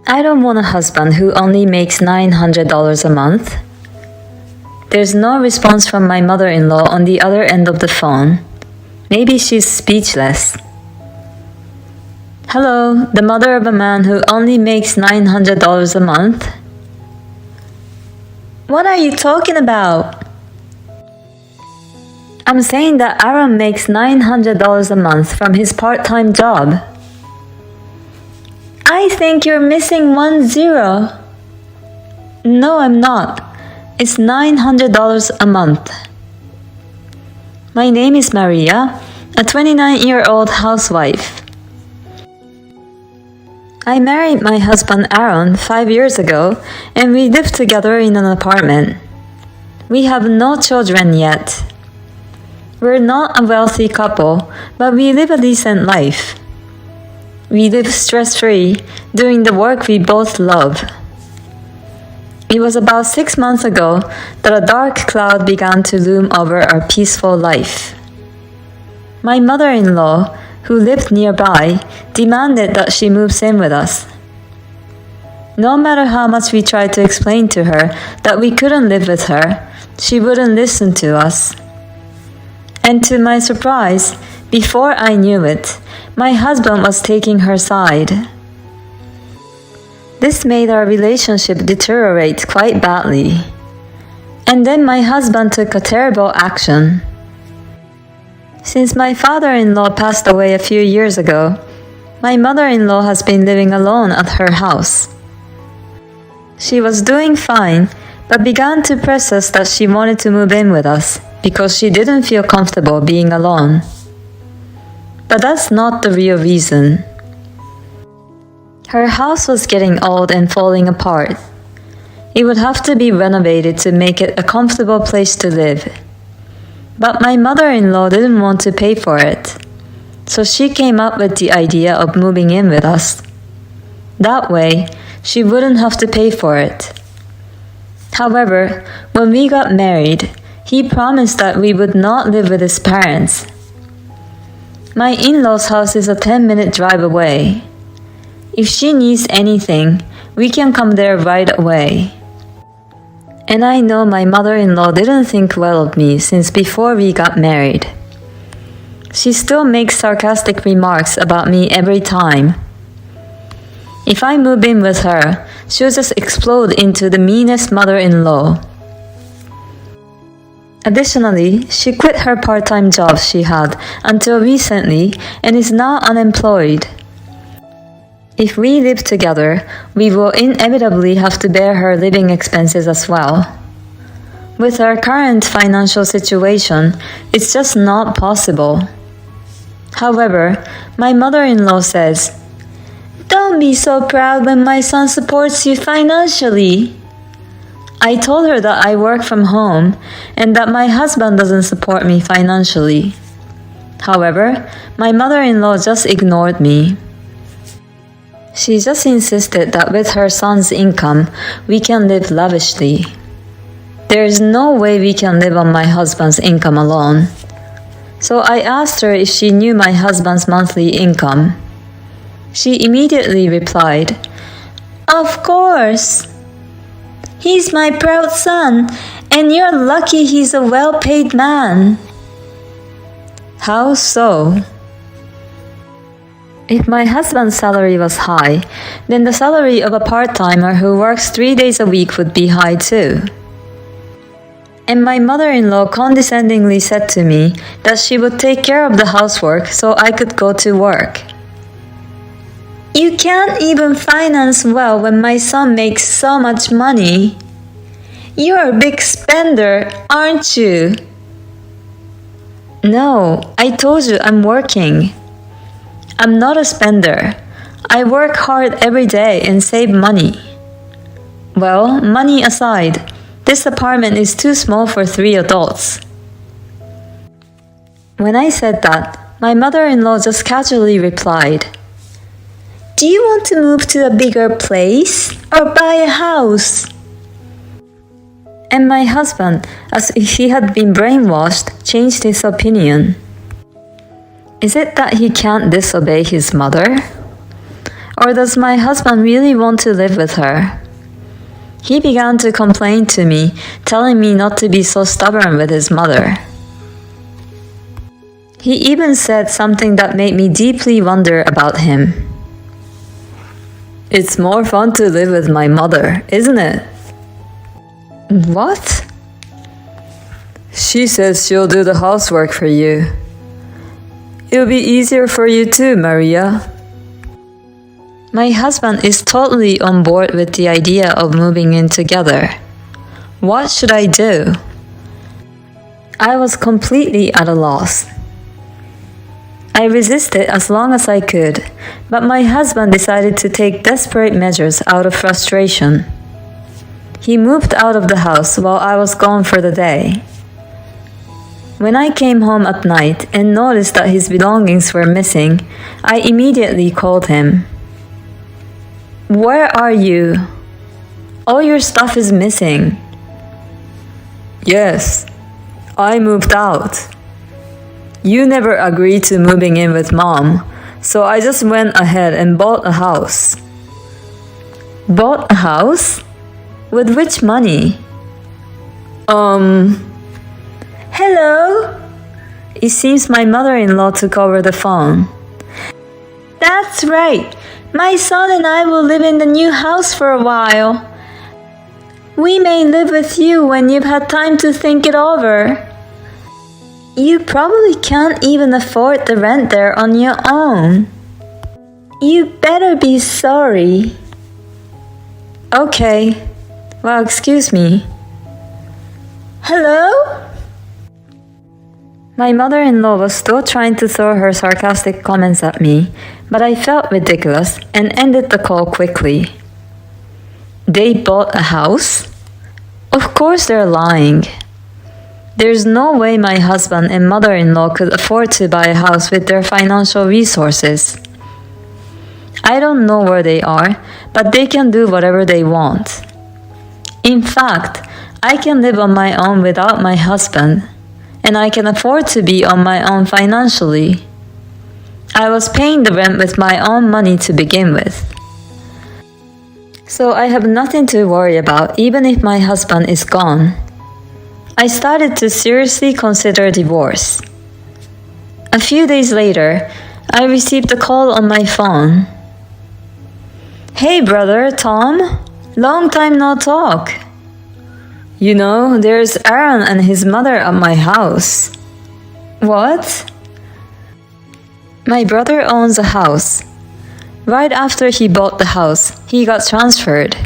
I don't want a husband who only makes $900 a month. There's no response from my mother-in-law on the other end of the phone. Maybe she's speechless. Hello, the mother of a man who only makes $900 a month? What are you talking about? I'm saying that Aaron makes $900 a month from his part-time job. I think you're missing 1 zero. No, I'm not. It's $900 a month. My name is Maria, a 29-year-old housewife. I married my husband Aaron 5 years ago, and we live together in an apartment. We have no children yet. We're not a wealthy couple, but we live a decent life. We live stress-free, doing the work we both love. It was about 6 months ago that a dark cloud began to loom over our peaceful life. My mother-in-law, who lived nearby, demanded that she moves in with us. No matter how much we tried to explain to her that we couldn't live with her, she wouldn't listen to us. And to my surprise, before I knew it, my husband was taking her side. This made our relationship deteriorate quite badly. And then my husband took a terrible action. Since my father-in-law passed away a few years ago, my mother-in-law has been living alone at her house. She was doing fine, but began to press us that she wanted to move in with us because she didn't feel comfortable being alone. But that's not the real reason. Her house was getting old and falling apart. It would have to be renovated to make it a comfortable place to live. But my mother-in-law didn't want to pay for it, so she came up with the idea of moving in with us. That way, she wouldn't have to pay for it. However, when we got married, he promised that we would not live with his parents. My in-laws' house is a 10-minute drive away. If she needs anything, we can come there right away. And I know my mother-in-law didn't think well of me since before we got married. She still makes sarcastic remarks about me every time. If I move in with her, she'll just explode into the meanest mother-in-law. Additionally, she quit her part-time job she had until recently and is now unemployed. If we live together, we will inevitably have to bear her living expenses as well. With our current financial situation, it's just not possible. However, my mother-in-law says, "Don't be so proud when my son supports you financially." I told her that I work from home and that my husband doesn't support me financially. However, my mother-in-law just ignored me. She just insisted that with her son's income, we can live lavishly. There is no way we can live on my husband's income alone. So I asked her if she knew my husband's monthly income. She immediately replied, "Of course. He's my proud son, and you're lucky he's a well-paid man." How so? If my husband's salary was high, then the salary of a part-timer who works 3 days a week would be high too. And my mother-in-law condescendingly said to me that she would take care of the housework so I could go to work. You can't even finance well when my son makes so much money. You're a big spender, aren't you? No, I told you I'm working. I'm not a spender. I work hard every day and save money. Well, money aside, this apartment is too small for 3 adults. When I said that, my mother-in-law just casually replied, "Do you want to move to a bigger place or buy a house?" And my husband, as if he had been brainwashed, changed his opinion. Is it that he can't disobey his mother? Or does my husband really want to live with her? He began to complain to me, telling me not to be so stubborn with his mother. He even said something that made me deeply wonder about him. It's more fun to live with my mother, isn't it? What? She says she'll do the housework for you. It'll be easier for you too, Maria. My husband is totally on board with the idea of moving in together. What should I do? I was completely at a loss. I resisted as long as I could, but my husband decided to take desperate measures out of frustration. He moved out of the house while I was gone for the day. When I came home at night and noticed that his belongings were missing, I immediately called him. Where are you? All your stuff is missing. Yes, I moved out. You never agreed to moving in with Mom, so I just went ahead and bought a house. Bought a house? With which money? Hello? It seems my mother-in-law took over the phone. That's right. My son and I will live in the new house for a while. We may live with you when you've had time to think it over. You probably can't even afford the rent there on your own. You better be sorry. Okay. Well, excuse me. Hello? My mother-in-law was still trying to throw her sarcastic comments at me, but I felt ridiculous and ended the call quickly. They bought a house? Of course they're lying. There's no way my husband and mother-in-law could afford to buy a house with their financial resources. I don't know where they are, but they can do whatever they want. In fact, I can live on my own without my husband, and I can afford to be on my own financially. I was paying the rent with my own money to begin with. So I have nothing to worry about even if my husband is gone. I started to seriously consider divorce. A few days later, I received a call on my phone. Hey brother, Tom. Long time no talk. You know, there's Aaron and his mother at my house. What? My brother owns a house. Right after he bought the house, he got transferred.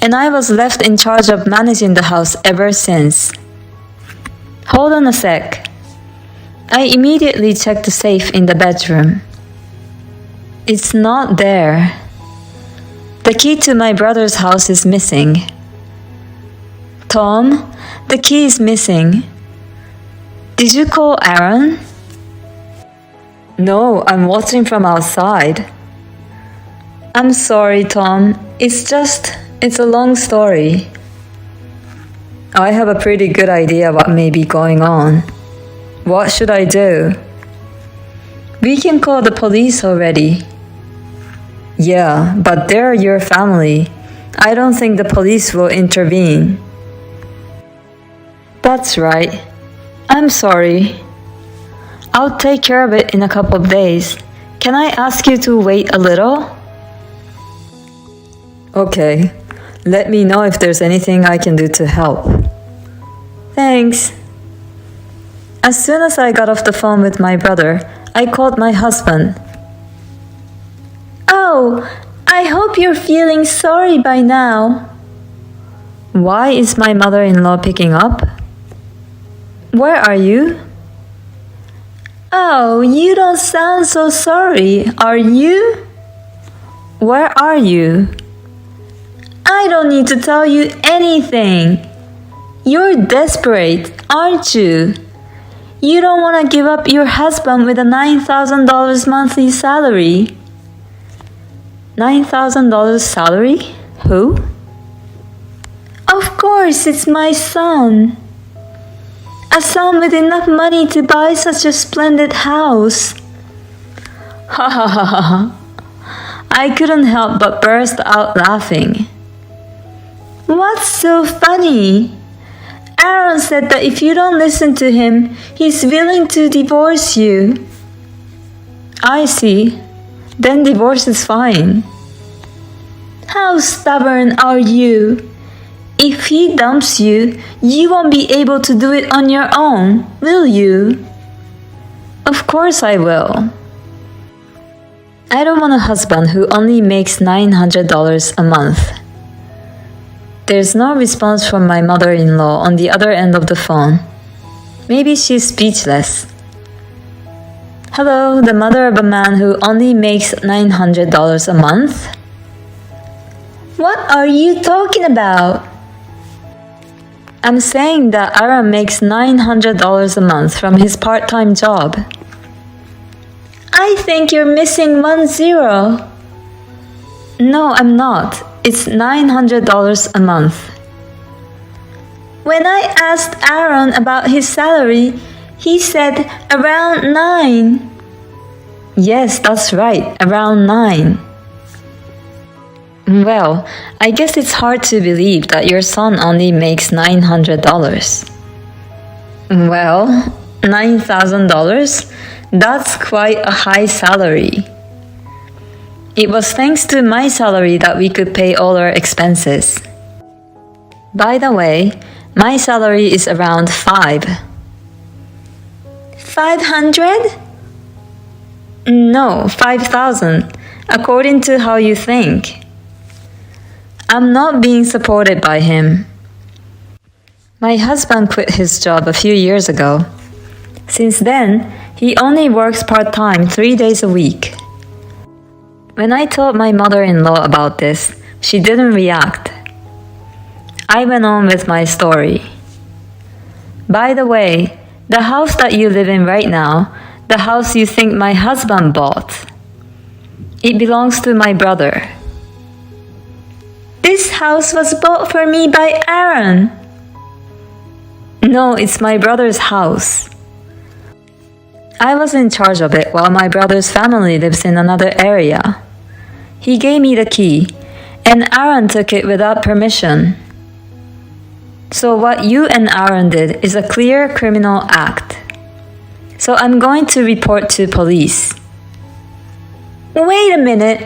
And I was left in charge of managing the house ever since. Hold on a sec. I immediately checked the safe in the bedroom. It's not there. The key to my brother's house is missing. Tom, the key is missing. Did you call Aaron? No, I'm watching from outside. I'm sorry, Tom. It's a long story. I have a pretty good idea what may be going on. What should I do? We can call the police already. Yeah, but they're your family. I don't think the police will intervene. That's right. I'm sorry. I'll take care of it in a couple of days. Can I ask you to wait a little? Okay. Let me know if there's anything I can do to help. Thanks. As soon as I got off the phone with my brother, I called my husband. Oh, I hope you're feeling sorry by now. Why is my mother-in-law picking up? Where are you? Oh, you don't sound so sorry, are you? Where are you? I don't need to tell you anything. You're desperate, aren't you? You don't want to give up your husband with a $9,000 monthly salary. $9,000 salary? Who? Of course, it's my son. A son with enough money to buy such a splendid house. Ha ha ha ha. I couldn't help but burst out laughing. What's so funny? Aaron said that if you don't listen to him, he's willing to divorce you. I see. Then divorce is fine. How stubborn are you? If he dumps you, you won't be able to do it on your own, will you? Of course I will. I don't want a husband who only makes $900 a month. There's no response from my mother-in-law on the other end of the phone. Maybe she's speechless. Hello, the mother of a man who only makes $900 a month? What are you talking about? I'm saying that Aaron makes $900 a month from his part-time job. I think you're missing 1 zero. No, I'm not. It's $900 a month. When I asked Aaron about his salary, he said around 9. Yes, that's right, around 9. Well, I guess it's hard to believe that your son only makes $900. Well, $9,000? That's quite a high salary. It was thanks to my salary that we could pay all our expenses. By the way, my salary is around 5. 500? No, 5,000, according to how you think. I'm not being supported by him. My husband quit his job a few years ago. Since then, he only works part-time 3 days a week. When I told my mother-in-law about this, she didn't react. I went on with my story. By the way, the house that you live in right now, the house you think my husband bought, it belongs to my brother. This house was bought for me by Aaron. No, it's my brother's house. I was in charge of it while my brother's family lives in another area. He gave me the key, and Aaron took it without permission. So what you and Aaron did is a clear criminal act. So I'm going to report to police. Wait a minute.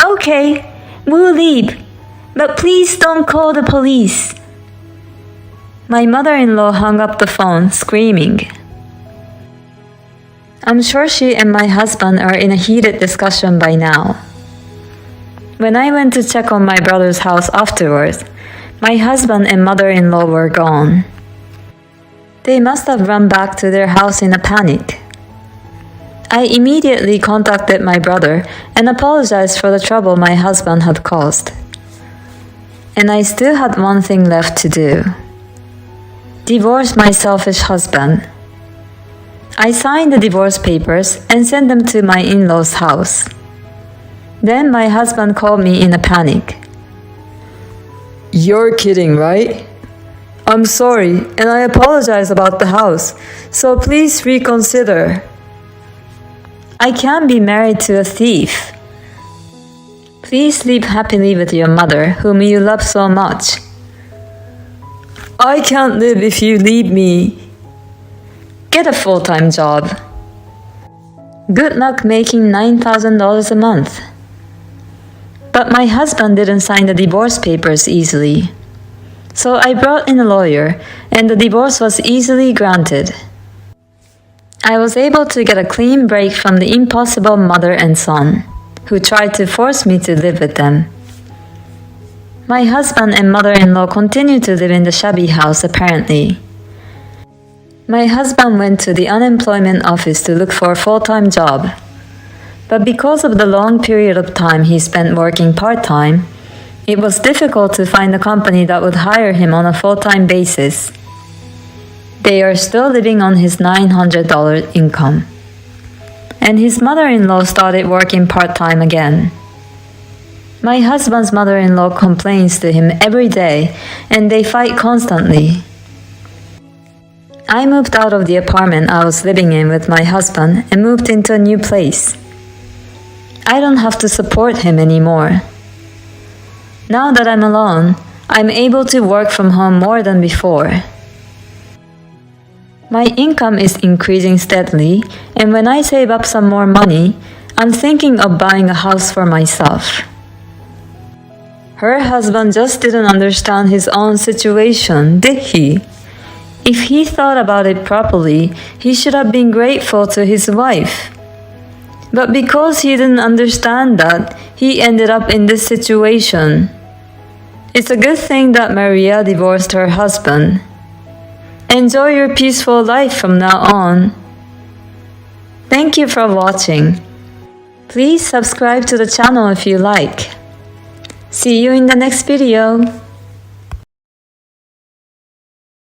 Okay, we'll leave, but please don't call the police. My mother-in-law hung up the phone, screaming. I'm sure she and my husband are in a heated discussion by now. When I went to check on my brother's house afterwards, my husband and mother-in-law were gone. They must have run back to their house in a panic. I immediately contacted my brother and apologized for the trouble my husband had caused. And I still had one thing left to do. Divorce my selfish husband. I signed the divorce papers and sent them to my in-laws' house. Then my husband called me in a panic. You're kidding, right? I'm sorry, and I apologize about the house, so please reconsider. I can't be married to a thief. Please live happily with your mother, whom you love so much. I can't live if you leave me. Get a full-time job. Good luck making $9,000 a month. But my husband didn't sign the divorce papers easily. So I brought in a lawyer, and the divorce was easily granted. I was able to get a clean break from the impossible mother and son, who tried to force me to live with them. My husband and mother-in-law continue to live in the shabby house apparently. My husband went to the unemployment office to look for a full-time job. But because of the long period of time he spent working part-time, it was difficult to find a company that would hire him on a full-time basis. They are still living on his $900 income. And his mother-in-law started working part-time again. My husband's mother-in-law complains to him every day, and they fight constantly. I moved out of the apartment I was living in with my husband and moved into a new place. I don't have to support him anymore. Now that I'm alone, I'm able to work from home more than before. My income is increasing steadily, and when I save up some more money, I'm thinking of buying a house for myself. Her husband just didn't understand his own situation, did he? If he thought about it properly, he should have been grateful to his wife. But because he didn't understand that, he ended up in this situation. It's a good thing that Maria divorced her husband. Enjoy your peaceful life from now on. Thank you for watching. Please subscribe to the channel if you like. See you in the next video.